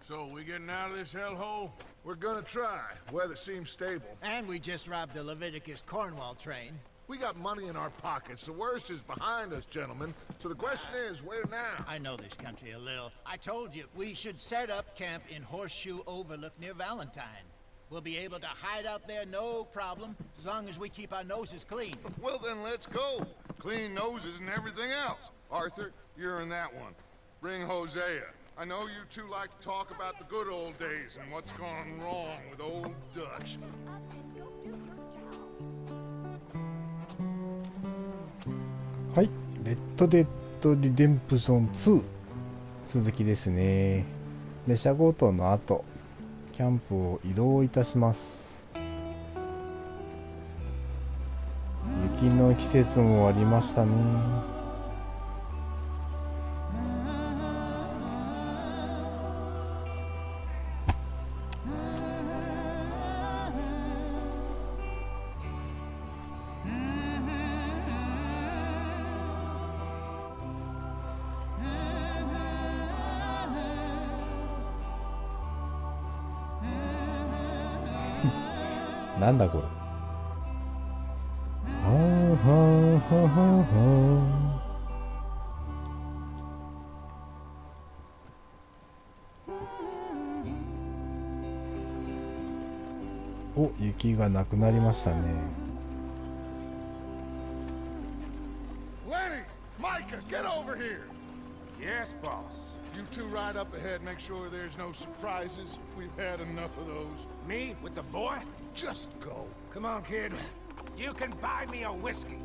So, we getting out of this hellhole? We're gonna try. Weather seems stable. And we just robbed the Leviticus Cornwall train. We got money in our pockets. The worst is behind us, gentlemen. So the question is, where now? I know this country a little. I told you, we should set up camp in Horseshoe Overlook near Valentine. We'll be able to hide out there, no problem, as long as we keep our noses clean. Well, then let's go. Clean noses and everything else. Arthur, you're in that one. Bring Hosea. I know you two like to talk about the good old days and what's gone wrong with old Dutch. はい、レッドデッドリデンプション2続きですね。列車強盗の後、キャンプを移動いたします。雪の季節も終わりましたね。なんだこれ。はあはあはあはあ。お、雪がなくなりましたね。Lenny! Micah, get over here! Yes, boss. You two ride up ahead, make sure there's no surprises. We've had enough of those. Me? With the boy? Just go. Come on, kid. You can buy me a whiskey.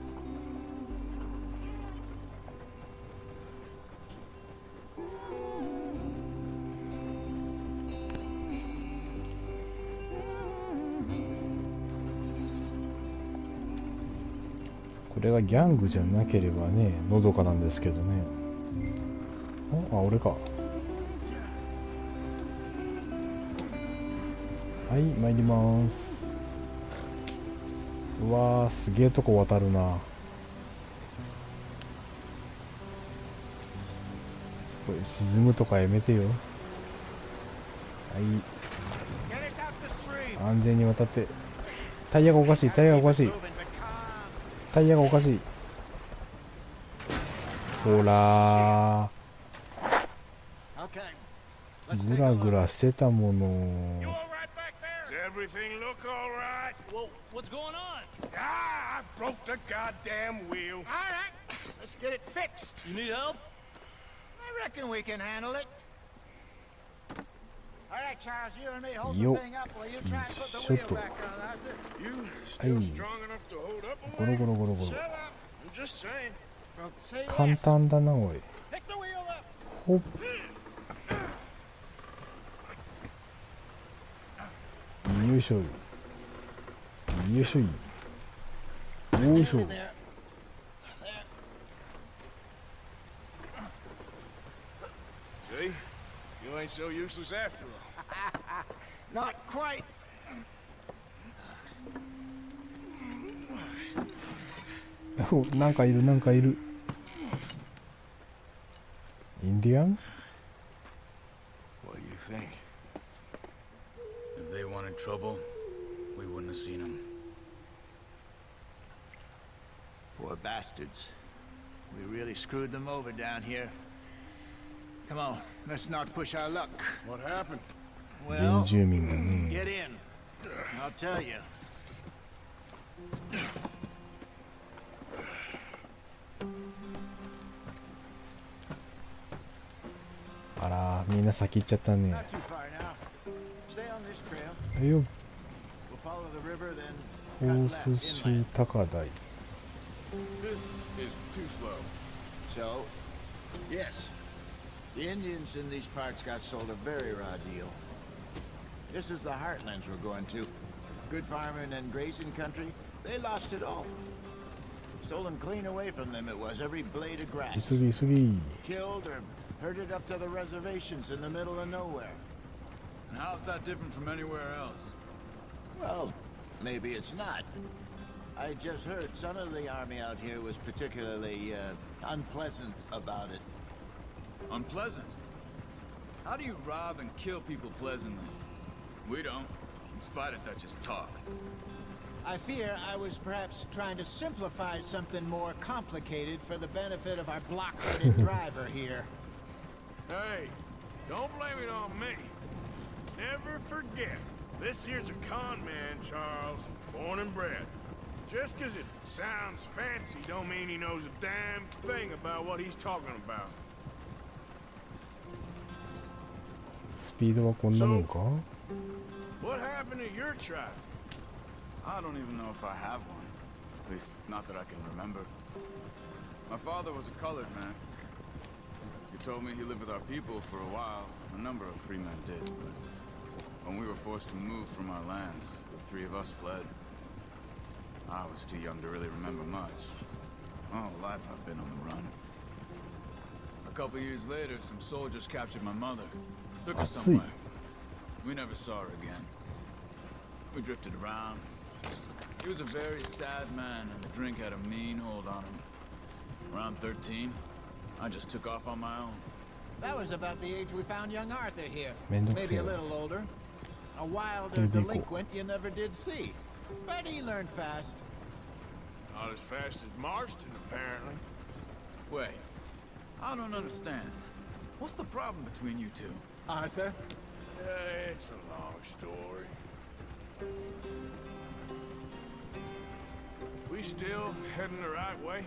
これがギャングじゃなければね、のどかなんですけどね。あ、俺か。はい、参ります。うわー、すげえとこ渡るな。これ沈むとかやめてよ。はい、安全に渡って。タイヤがおかしい、タイヤがおかしい、タイヤがおかしい。ほらー、グラグラしてたもの。Everything look all right? Well, what's going on? Ah, I broke the goddamn wheel. All right, let's get it fixed. You need help? I reckon we can handle it. All right, Charles, you and me hold Yo. the thing up while you try and put the wheel back on, Arthur. You still strong enough to hold up a ゴロゴロゴロゴロ。 Shut up. I'm just saying. Well, say 簡 less. 単だな、おい。 Pick the wheel up. ほっ。よいしょ。よいしょ。よいしょ。 There. There. See? You ain't so useless after all. Not quite. お、なんかいる、なんかいる。インディアン？ What do you think? If they wanted trouble, we wouldn't have seen them. Poor bastards. We really screwed them over down here. Come on, let's not push our luck. What happened? 原 Well, 住民がね。 get in. I'll tell you. あら、みんな先行っちゃったね。 Not too far now. Stay on this trail. はいよ。 We'll follow the river, then ホ cut ー left スシ inland. ュ高台。 This is too slow. So, yes, the Indians in these parts got sold a very raw deal. This is the heartlands we're going to. Good farming and grazing country, they lost it all. Stolen clean away from them it was, every blade of grass. 急ぎ急ぎ。 Killed or herded up to the reservations in the middle of nowhere. And how's that different from anywhere else? Well, maybe it's not. I just heard some of the army out here was particularly unpleasant about it. Unpleasant? How do you rob and kill people pleasantly? We don't, in spite of Dutch's talk. I fear I was perhaps trying to simplify something more complicated for the benefit of our block-headed driver here. Hey, don't blame it on me. Never forget, this here's a con man, Charles, born and bred. Just 'cause it sounds fancy don't mean he knows a damn thing about what he's talking about. スピードはこんなもんか？ What happened to your tribe? I don't even know if I have one. At least, not that I can remember. My father was a colored man. He told me he lived with our people for a while. A number of free men did, but when we were forced to move from our lands, the three of us fled. I was too young to really remember much. All life I've been on the run. A couple years later, some soldiers captured my mother. Took her I see. somewhere. We never saw her again. We drifted around. He was a very sad man, and the drink had a mean hold on him. Around 13, I just took off on my own. That was about the age we found young Arthur here. めんどくせ Maybe え a な。 little older. A wilder それで行こう。 delinquent you never did see. But he learned fast. Not as fast as Marston, apparently. Wait, I don't understand. What's the problem between you two? Arthur? It's a long story. We still heading the right way?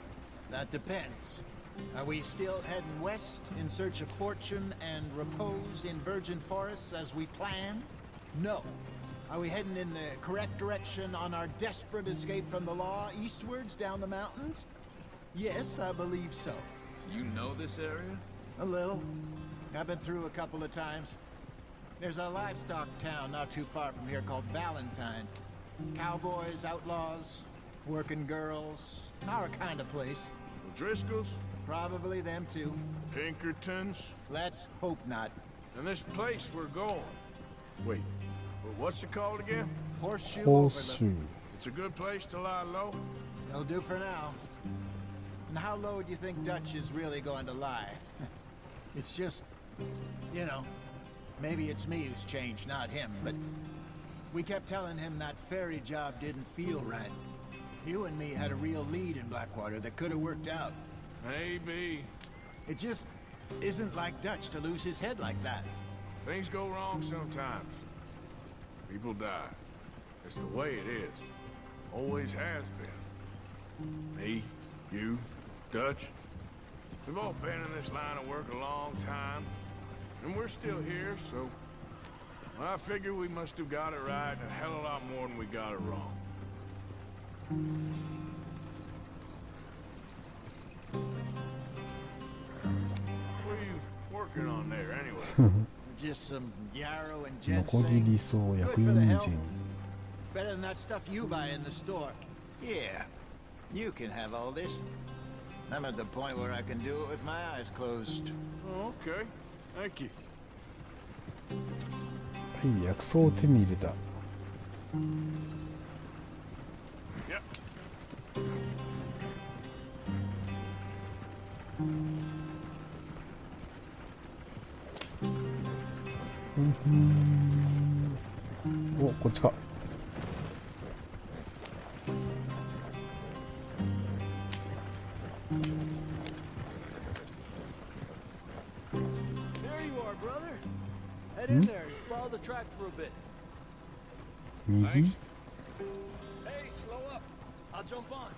That depends. Are we still heading west in search of fortune and repose in virgin forests as we planned? No. Are we heading in the correct direction on our desperate escape from the law eastwards down the mountains? Yes, I believe so. You know this area? A little. I've been through a couple of times. There's a livestock town not too far from here called Valentine. Cowboys, outlaws, working girls, our kind of place. O'Driscoll's? Probably them too. Pinkertons? Let's hope not. And this place we're going. Wait, what's it called again? Horseshoe 報 Overlook. 酬。 It's a good place to lie low? It'll do for now. And how low do you think Dutch is really going to lie? It's just, you know, maybe it's me who's changed, not him, but we kept telling him that ferry job didn't feel right. You and me had a real lead in Blackwater that could have worked out. Maybe. It just isn't like Dutch to lose his head like that. Things go wrong sometimes. People die. It's the way it is. Always has been. Me, you, Dutch. We've all been in this line of work a long time. And we're still here, so... I figure we must have got it right a hell of a lot more than we got it wrong. What are you working on there, anyway? Just some yarrow and ノコギ ginseng. リソウ、 Good 薬 for the 人 health. 参。 Better than that stuff you buy in the store. Yeah, you can have all this. I'm at the point where I can do it with my eyes closed. Oh, okay. Thank you. はい、薬草を手に入れた。 Yep. お、こっちか。 There you are, brother. Head in there and follow the track for a bit. 右 Thanks. Hey, slow up. I'll jump on.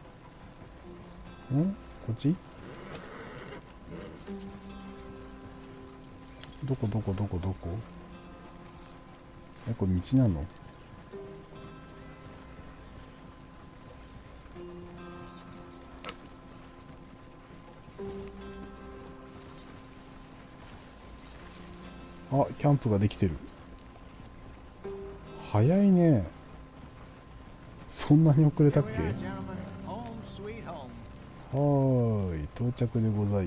んこっちどこどこどこどこえ、これ道なのあ、キャンプができてる。早いね。そんなに遅れたっ Here け we are, gentlemen. Home sweet home. はーい、到着でござい。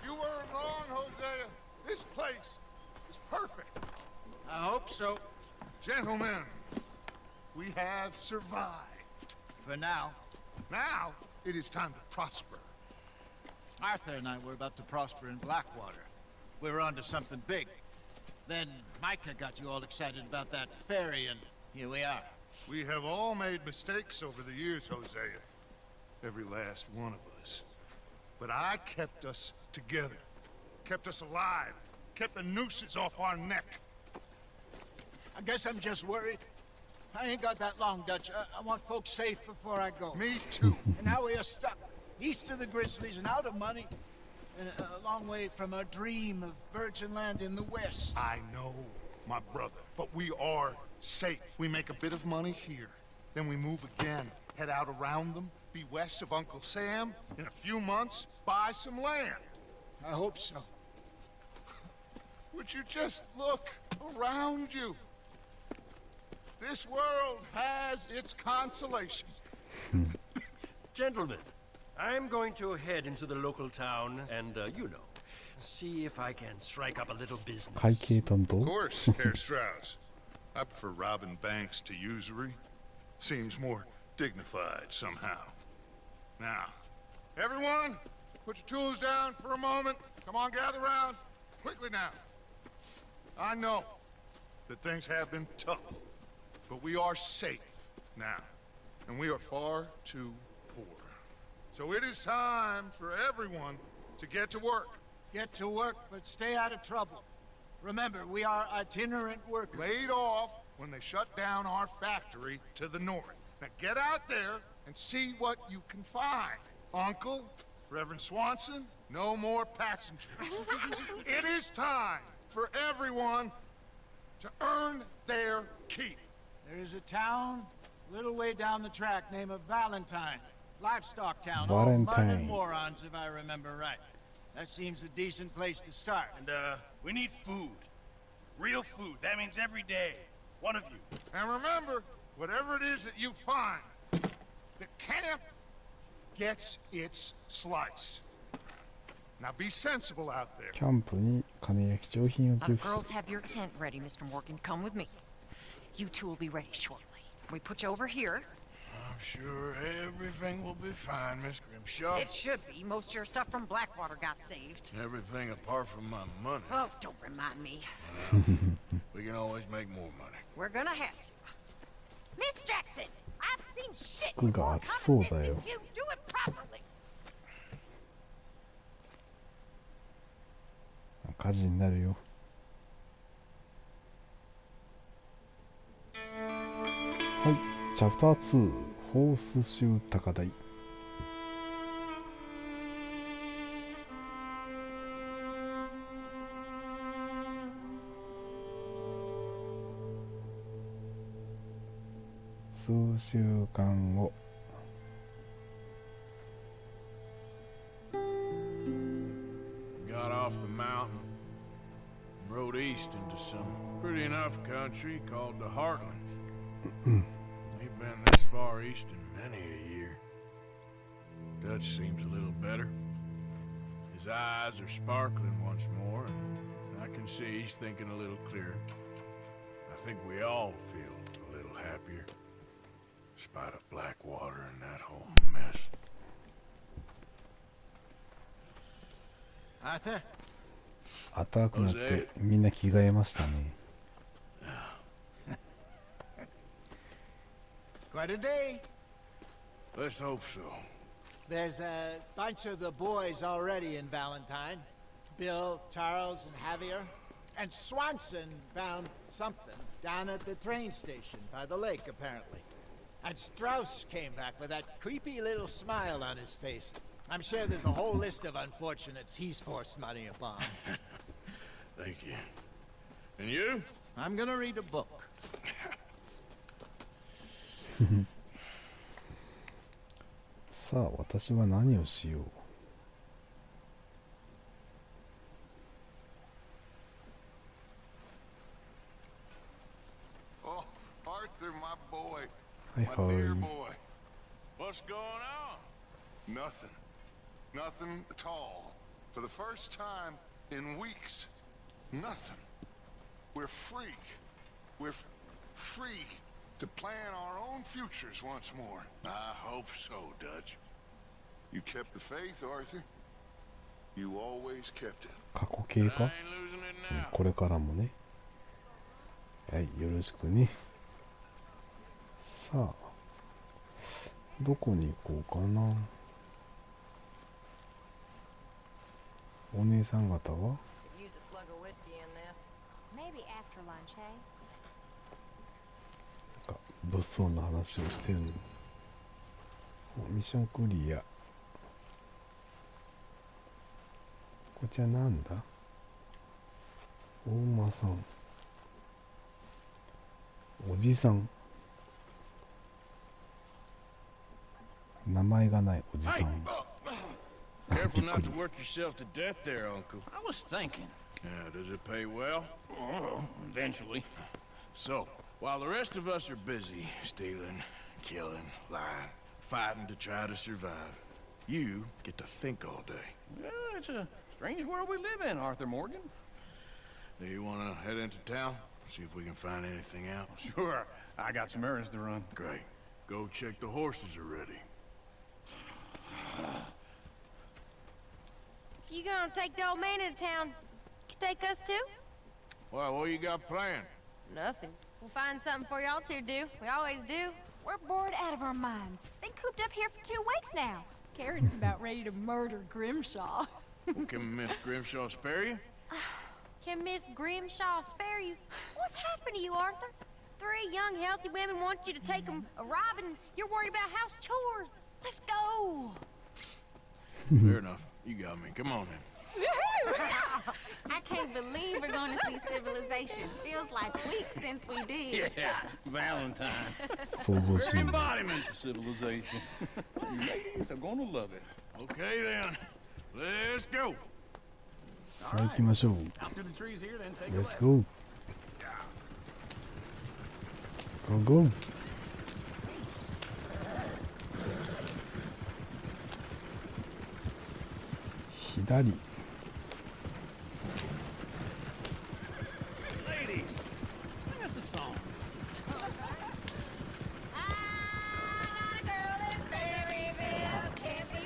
You weren't wrong, Hosea. This place is perfect. I hope so. Gentlemen, we have survived. For now. Now, it is time to prosper. Arthur and I were about to prosper in Blackwater. We were onto something big. Then Micah got you all excited about that ferry, and here we are. We have all made mistakes over the years, Hosea. Every last one of us. But I kept us together. Kept us alive. Kept the nooses off our neck. I guess I'm just worried. I ain't got that long, Dutch. I want folks safe before I go. Me too. And now we are stuck. East of the Grizzlies and out of money. And a long way from our dream of virgin land in the west. I know, my brother. But we are safe. We make a bit of money here. Then we move again. Head out around them. Be west of Uncle Sam. In a few months, buy some land. I hope so. Would you just look around you? This world has its consolations. Gentlemen, I'm going to head into the local town and, see if I can strike up a little business. 会計担当 Of course, Herr Strauss. I prefer robbing banks to usury. Seems more dignified somehow. Now, everyone, put your tools down for a moment. Come on, gather round. Quickly now. I know that things have been tough, but we are safe now, and we are far too poor. So it is time for everyone to get to work. Get to work, but stay out of trouble. Remember, we are itinerant workers. Laid off when they shut down our factory to the north. Now get out there and see what you can find. Uncle, Reverend Swanson, no more passengers. It is time for everyone to earn their keep. There is a town a little way down the track named Valentine. Livestock town. All mud Valentine. and morons, if I remember right. That seems a decent place to start. And, we need food. Real food. That means every day. One of you. And remember, whatever it is that you find, the camp gets its slice. Now be sensible out there. キャンプに金や貴重品を寄 The 付 girls have your tent ready, Mr. Morgan. Come with me. You two will be ready shortly. We put you over here. I'm sure everything will be fine, Miss Grimshaw. It should be. Most of your stuff from Blackwater got saved. Everything apart from my money. Oh, don't remind me. We can always make more money. We're gonna have to. Miss Jackson, I've seen shit Good with more God, common so sense there. than you. Do it properly. 火事になるよ。はい、チャプター2、ホースシュー高台。数週間後。Got off the mountain, rode east into some pretty enough country called the Heartlands. Ain't been this far east in many a year. Dutch seems a little better. His eyes are sparkling once more, and I can see he's thinking a little clearer. I think we all feel a little happier, despite of Blackwater and that whole mess. Arthur? 暖かくなってみんな着替えましたね。Quite a day. Let's hope so. There's a bunch of the boys already in Valentine. Bill, Charles, and Javier. And Swanson found something down at the train station by the lake, apparently. And Strauss came back with that creepy little smile on his face. I'm sure there's a whole list of unfortunates he's forced money upon. Thank you. And you? I'm gonna read a book. さあ、私は何をしよう。Oh, Arthur, my boy. はい My は dear い。 boy. What's going on? Nothing. Nothing at all. For the first time in weeks. Nothing. We're free. We're free to plan our own futures once more. I hope so, Dutch. You kept the faith, Arthur. You always kept it. 過去形か losing it now. これからもね。はい、よろしくね。さあ、どこに行こうかな。お姉さん方は Could use a slug of whiskey in this. Maybe after lunch, eh? なんか物騒な話をしてるの。おミッションクリア。こちらなんだ？大間さん。おじさん。名前がないおじさん。 Careful not to work yourself to death there, Uncle. I was thinking. Yeah, does it pay well? Oh, eventually. So, while the rest of us are busy stealing, killing, lying, fighting to try to survive, you get to think all day. Well, it's a strange world we live in, Arthur Morgan. Do you want to head into town? See if we can find anything out? Sure. I got some errands to run. Great. Go check the horses are ready. If you gonna take the old man into town, you take us too? Well, what you got planned? Nothing. We'll find something for y'all to do. We always do. We're bored out of our minds. Been cooped up here for 2 weeks now. Karen's about ready to murder Grimshaw. Well, can Miss Grimshaw spare you? Can Miss Grimshaw spare you? What's happened to you, Arthur? 3 young, healthy women want you to take them a robbing, and you're worried about house chores. Let's go. Fair enough. You got me. Come on, then. I can't believe we're going to see civilization. Feels like weeks since we did. Yeah, Valentine. 想像し Very ない。 embodiment of civilization. You ladies are gonna love it. Okay, then. Let's go. さあ行きましょう。 After the trees here, then take a Let's left. go. Go go. 左。 Ladies, sing us a song.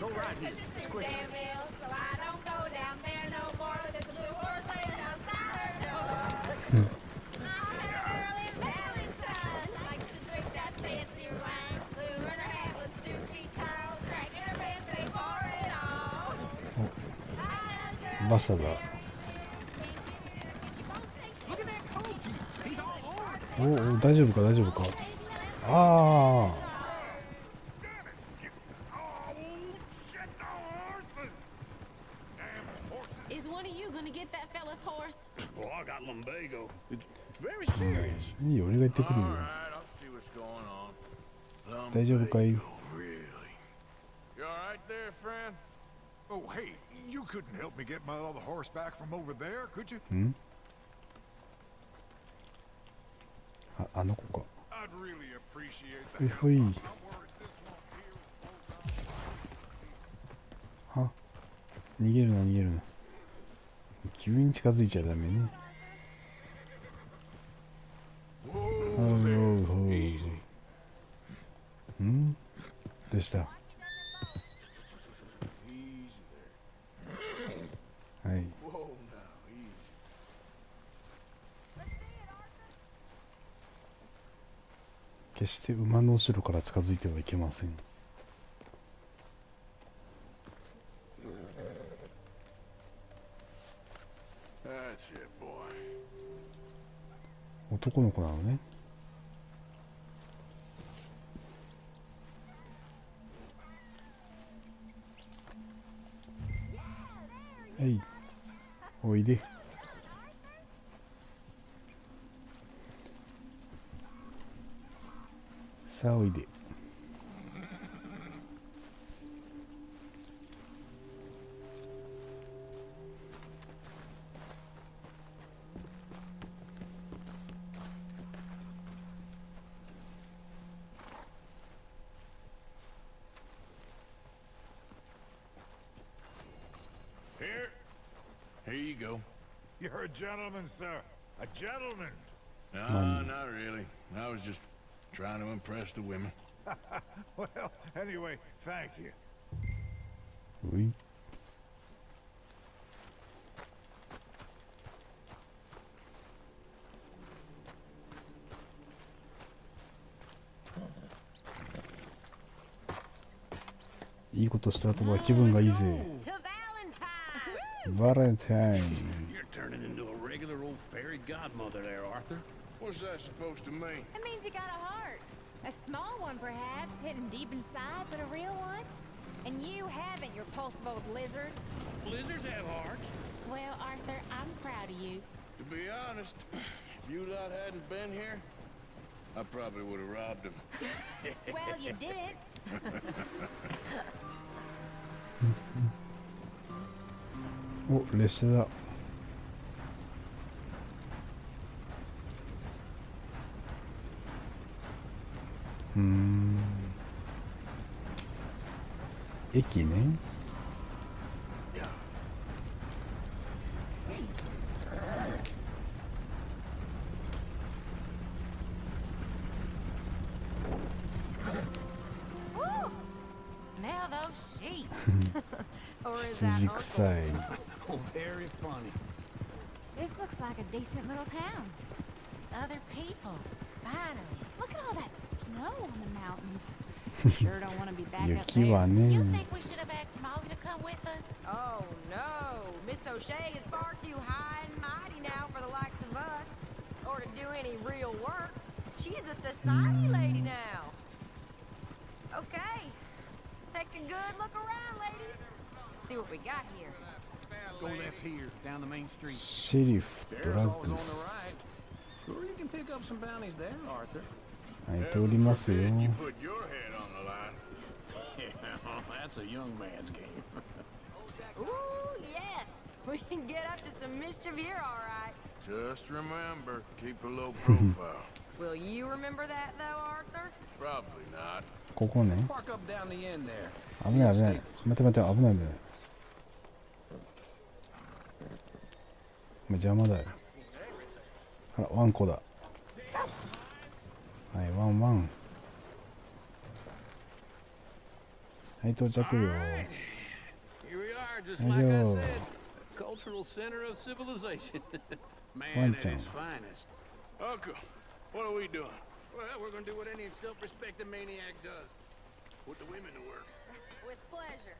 Go right here. It's quick. So I don't go down there no more. There's a blue horse laying outside her door. I had a girl in Valentine. Likes to drink that fancy wine. Blue in her hair was 2 feet tall. Cracking her pants made for it all. I had a girl 馬車だ。 Look at that coat. He's all over. おお、大丈夫か大丈夫か。ああ。 Is one of you going to get that fella's horse? Well, I got lumbago. It's very serious. いいよ、俺が行ってくるよ。 All right, I'll see what's going on. 大丈夫かい？ Really? You all right there, friend? Oh, hey, you couldn't help me get my other horse back from over there, could you? ん？あの子か。 I'd really appreciate ほい that. ほい。 I'm worried this one here. は？逃げるな逃げるな。急に近づいちゃダメね。ほうほうほう。ん？どうした？はい。 決して馬の後ろから近づいてはいけません。That's it, boy. 男の子なのね。はい。おいで。さあおいで。Here you go. You're a gentleman, sir. A gentleman. No, not really. I was just trying to impress the women. Well, anyway, thank you. おい。いいことした後は気分がいいぜ。バレンタイン。 You're turning into a regular old fairy godmother there, Arthur. What's that supposed to mean? It means you got a heart. A small one, perhaps, hidden deep inside, but a real one. And you haven't, you repulsive old lizard. Lizards have hearts. Well, Arthur, I'm proud of you. To be honest, if you lot hadn't been here, I probably would have robbed him. Well, you did it. お、列車だ。駅ね。Smell those sheep. Or is 筋 that 臭 Uncle? い。 Oh, very funny. This looks like a decent little town. Other people. Finally. Look at all that snow on the mountains. Sure don't want to be back up 雪は there. ね。 You think we should have asked Molly to come with us? Oh no. Miss O'Shea is far too high and mighty now for the likes of us. Or to do any real work. She's a society lady now. Okay. Take a good look around, ladies. See what we got here. Go left here, down the main street. シェリフ、ド There's ラッ always グ on ス。 the right. Sure, you can pick up some bounties there, Arthur. はい、通りますよ。 You put your head on the line. Yeah, that's a young man's game. Ooh, yes. We can get up to some mischief here, all right. Just remember, keep a low profile. Will you remember that, though, Arthur? Probably not. ここね。 Park up down the end there. 危ない危ない。待って待って、危ない危ない。邪魔だよ。あら、ワンコだ。はい、ワンワン。はい、到着よ。 Here we are, just like I Ayo. said. Cultural center of civilization. Man at One his finest. Uncle, what are we doing? Well, we're gonna do what any self-respecting maniac does. Put the women to work. With pleasure.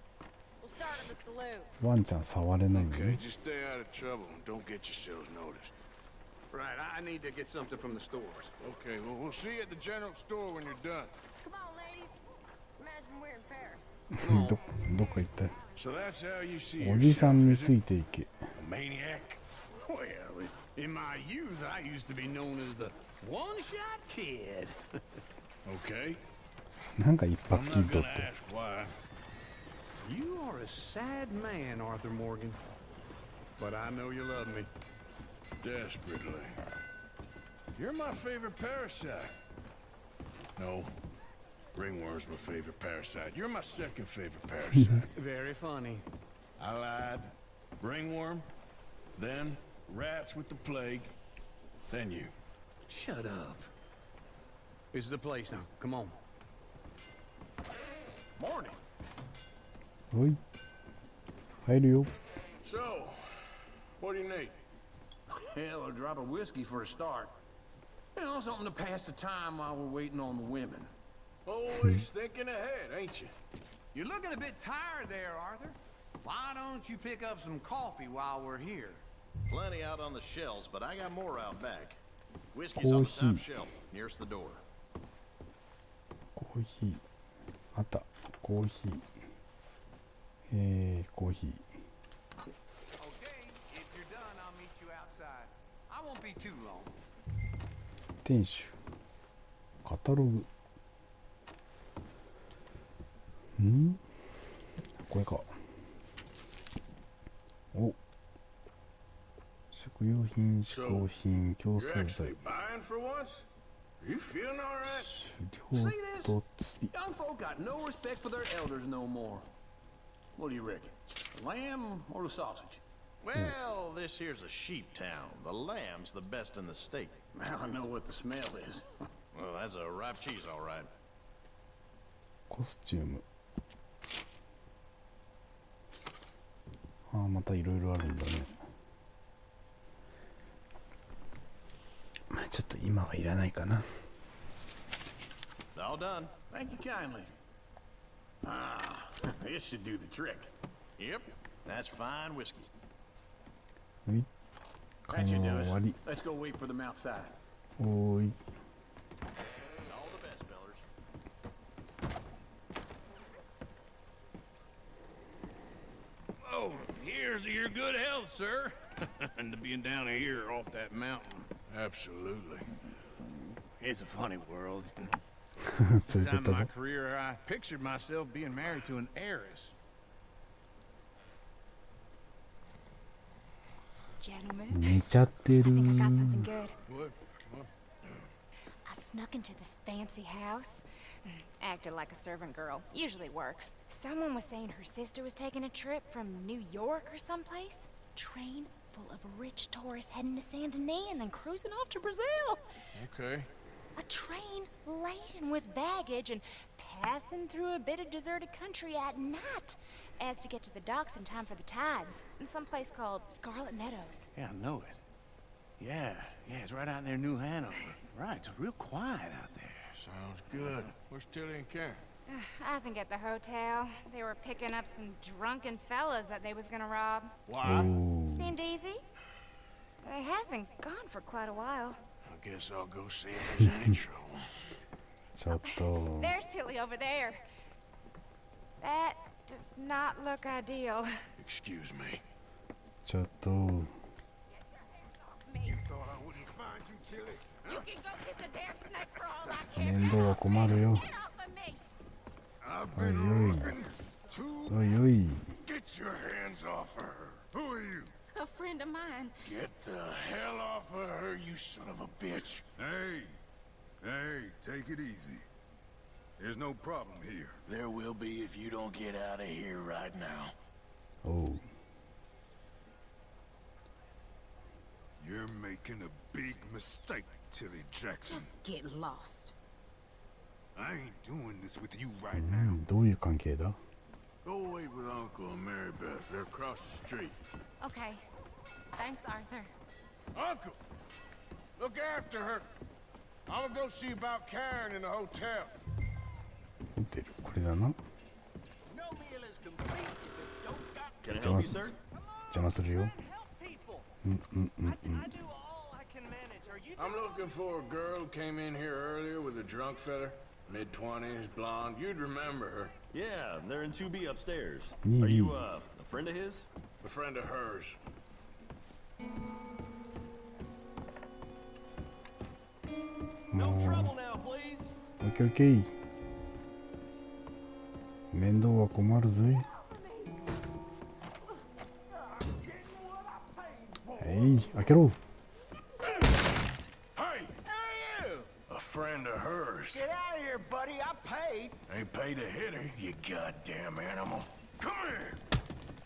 We'll start at the saloon. ワンちゃん触れないの Okay, ね。 just stay out of trouble and don't get yourselves noticed. Right, I need to get something from the stores. Okay, well, we'll see you at the general store when you're done. Come on, ladies. Imagine we're in Paris. どっか行ったよ。 So that's how you see おじさん yourself, に is つ it? いていけ。 A maniac? Well, in my youth, I used to be known as the one-shot kid. Okay. なんか一 I'm 発キッ not ドっ gonna て。 ask why. You are a sad man, Arthur Morgan. But I know you love me. Desperately. You're my favorite parasite. No. Ringworm's my favorite parasite. You're my second favorite parasite. Very funny. I lied. Ringworm, then rats with the plague, then you. Shut up. This is the place now. Come on. Morning. おい。入るよ。 So, what do you need? Hell, a drop of whiskey for a start. You know, something to pass the time while we're waiting on the women. Always thinking ahead, ain't you? You're looking a bit tired there, Arthur. Why don't you pick up some coffee while we're here? Plenty out on the shelves, but I got more out back. Whiskey's on the top shelf, nearest the door. コーヒー。あった。コーヒー。コーヒー。 Okay, if you're done, I'll meet you outside. I won't be too long. 店主。カタログ。ん？これか。お。食用品、嗜好品、競 You're 争 actually 剤。 buying for once? You feeling all right? 狩 See 猟 this? と釣り。 Young folk got no respect for their elders no more. What do you reckon? The lamb or the sausage? Well, this here's a sheep town. The lamb's the best in the state. Now I know what the smell is. Well, that's a ripe cheese, all right. コスチューム。ああ、またいろいろあるんだね。まあちょっと今はいらないかな。 All done. Thank you kindly. Ah, This should do the trick. Yep, that's fine whiskey. はい。 That should do 終わり。 us. Let's go wait for them outside. おーい。 All the best, fellers. Oh, here's to your good health, sir. And to being down here off that mountain. Absolutely. It's a funny world. This time in my career, I pictured myself being married to an heiress. Gentlemen, 寝ちゃってる I think I got something good. What? I snuck into this fancy house. Acted like a servant girl. Usually works. Someone was saying her sister was taking a trip from New York or someplace. Train full of rich tourists heading to Saint Denis and then cruising off to Brazil. Okay. A train laden with baggage and passing through a bit of deserted country at night as to get to the docks in time for the tides in some place called Scarlet Meadows. Yeah, I know it. Yeah, it's right out near New Hanover. Right, it's real quiet out there. Sounds good. Where's Tilly and Karen? I think at the hotel. They were picking up some drunken fellas that they was gonna rob. Why? Seemed easy. They have been gone for quite a while. I guess I'll go see if there's any trouble. ちょっと There's Tilly over there. That does not look ideal. Excuse me. ちょっと You thought I wouldn't find you, Tilly? You can go kiss a damn snake for all I care. 面倒は困るよ Get off of me. I've おい been おい looking too. おいおい Get your hands off her. Who are you? A friend of mine. Get the hell off of her, you son of a bitch. Hey, take it easy. There's no problem here. There will be if you don't get out of here right now. おう You're making a big mistake, Tilly Jackson. Just get lost. I ain't doing this with you right う now. んどういう関係だ Go wait with Uncle and Mary Beth. They're across the street. Okay. Thanks, Arthur. Uncle! Look after her. I'm gonna go see about Karen in the hotel. ホテルこれだな No meal is complete if it don't got Can I 邪魔 help you, す sir? 邪魔するよ help people. うんうんうんうん I do all I can manage. Are you I'm looking for a girl who came in here earlier with a drunk fella. Mid-20s, blonde. You'd remember her. Yeah, they're in 2B upstairs. Nee, Are you, nee. a friend of his? A friend of hers. No trouble now, please. オッケーオッケー面倒は困るぜはい開けろ Hey! A friend of hers. Get out of here, buddy. I paid. Ain't paid to hit her, you goddamn animal. Come here!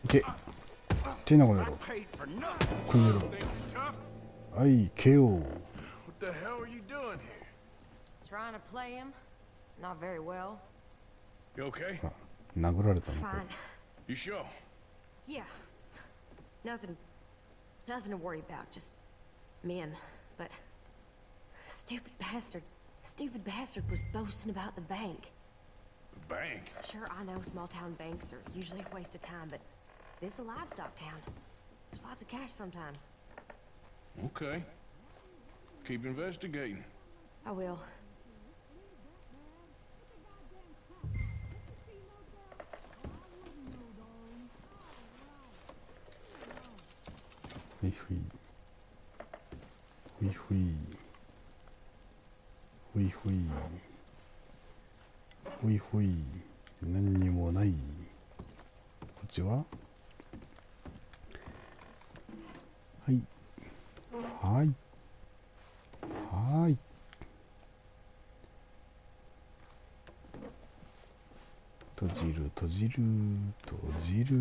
いけ手なこの野郎 Paid for nothing. この野郎 Think you're tough? はい KO What the hell are you doing here? Trying to play him? Not very well. You okay? あ殴られたのか Fine. You sure? Yeah. Nothing to worry about. Just men. But stupid bastard was boasting about the bank. The bank? Sure, I know small town banks are usually a waste of time, but this is a livestock town. There's lots of cash sometimes. Okay. Keep investigating. I will. Hui hui. Hui hui. Hui hui. Hui hui. 何にもない。こっちははい。はい。はい。閉じる、閉じる、閉じる。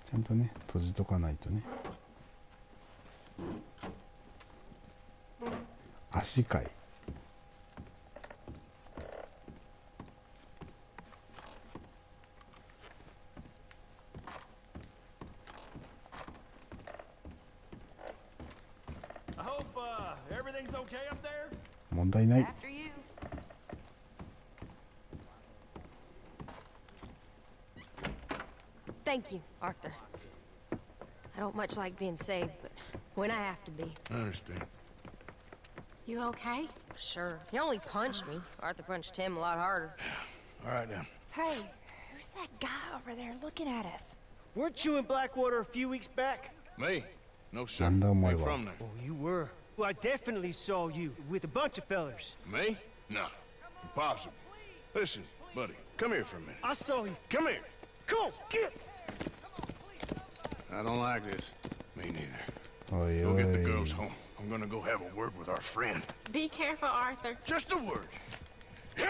ちゃんとね、閉じとかないとね。足かい。I hope everything's okay up there. 問題ない。 After you. Thank you, Arthur. I don't much like being saved, but when I have to be. I understand. You okay? Sure. He only punched me. Arthur punched him a lot harder. All right, then. Hey, who's that guy over there looking at us? Weren't you in Blackwater a few weeks back? Me? No, sir.なんだお前は。 Ain't from there. Oh, you were. Well, I definitely saw you with a bunch of fellers. Me? No. Impossible. Listen, buddy, come here for a minute. I saw you. Come here. Come on, get! I don't like this. Me neither. おい Go お get the い。 girls home. I'm gonna go have a word with our friend. Be careful, Arthur. Just a word.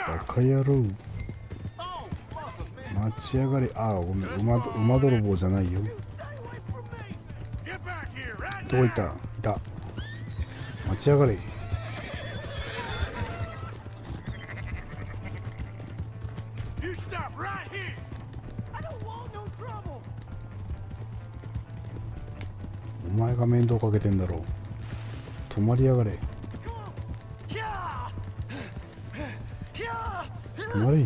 バカ野郎。待ち上がれ。ああ、ごめん。馬泥棒じゃないよ。どこ行った？いた。待ち上がれ。You stop right here. I don't want no trouble. お前が面倒かけてんだろう。止まりやがれ。止まれ。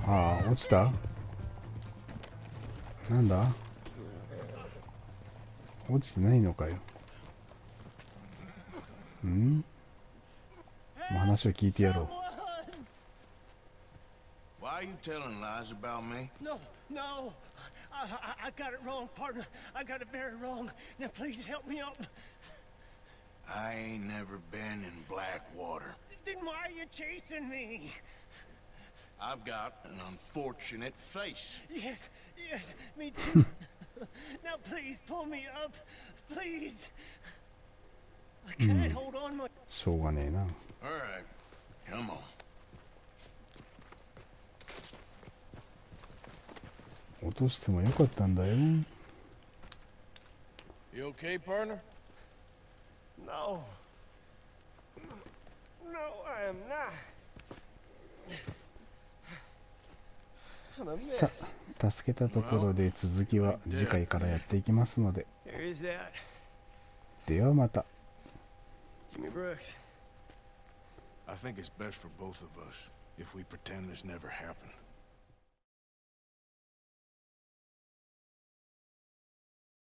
ああ、落ちた？なんだ？落ちてないのかよ。ん？もう話を聞いてやろう。Why are you telling lies about me? No, no. I got it wrong, partner. I got it very wrong. Now please help me up. I ain't never been in Blackwater. Then why are you chasing me? I've got an unfortunate face. Yes, yes, me too. Now please pull me up. Please. I can't hold on much. しょうがねえな。All right, come on. 落としてもよかったんだよ。You okay, partner? No. No, I am not. I'm a さ mess. あ、助けたところで続きは次回からやっていきますので。 There is that. ではまた。 Jimmy Brooks. I think it's best for both of us if we pretend this never happened.